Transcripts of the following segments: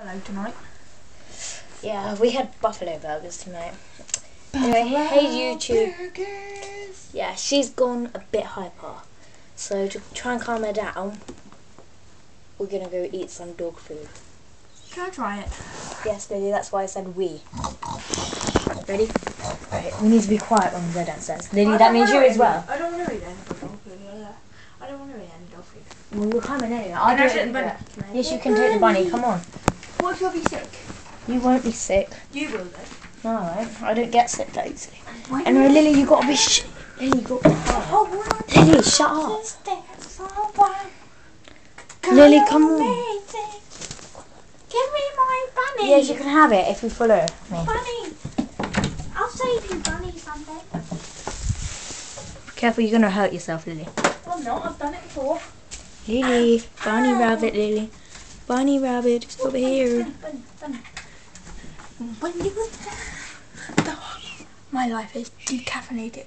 Hello tonight. Yeah, we had buffalo burgers tonight. Anyway, hey YouTube. Burgers. Yeah, she's gone a bit hyper. So to try and calm her down, we're gonna go eat some dog food. Can I try it? Yes, Lily, that's why I said we. Ready? Right, we need to be quiet when we go downstairs. Lily, that means you as well. I don't want to eat any dog food. I don't want to eat any dog food. Well, we're coming anyway. Can I take the bunny? Yes, you can take the bunny, come on. What if you'll be sick? You won't be sick. You will though. No, I don't get sick that easily. Anyway, Lily, you gotta be Lily, you gotta be quiet. Lily, shut up. Lily, come on. Give me my bunny. Yes, you can have it if you follow me. Bunny. I'll save you, bunny, someday. Careful, you're gonna hurt yourself, Lily. I'm not. I've done it before. Lily, bunny rabbit, Lily. Bunny rabbit, it's over here. Bunny. My life is decaffeinated.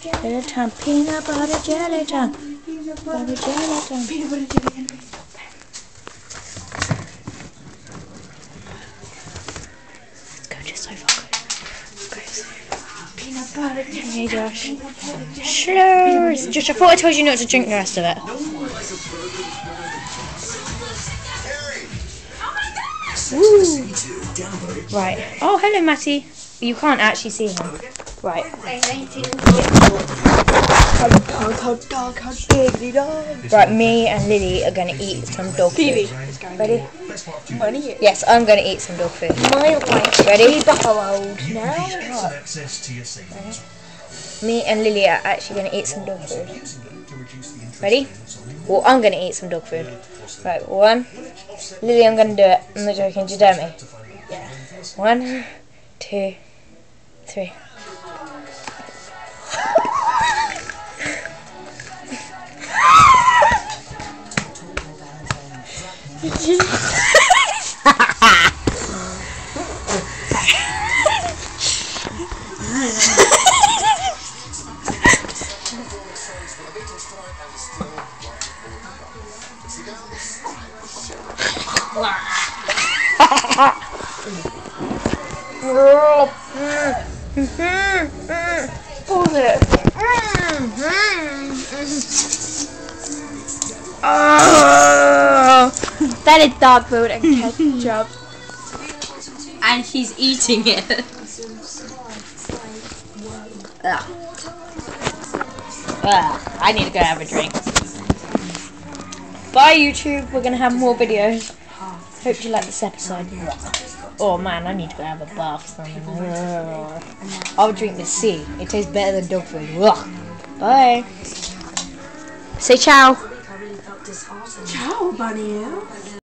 Jelly time, peanut butter jelly time. Butter jelly time. Peanut butter jelly. Go to the sofa. Go to the sofa. Peanut butter jelly. Hey Josh. Slurs. Josh, I thought I told you not to drink the rest of it. Woo. Right. Oh, hello, Matty. You can't actually see him. Right. Right, me and Lily are going to eat some dog food. Ready? Yes, I'm going to eat some dog food. Ready? Me and Lily are actually going to eat some dog food. Ready? Well, I'm going to eat some dog food. Right, one. Lily, I'm going to do it. I'm not joking. Do you dare me? 1, 2, 3. Pause it. That is dog food and ketchup. And she's eating it. I need to go have a drink. Bye YouTube, we're going to have more videos. Hope you like this episode. Oh man, I need to go have a bath. I'll drink the sea. It tastes better than dog food. Bye. Say ciao. Ciao, bunny.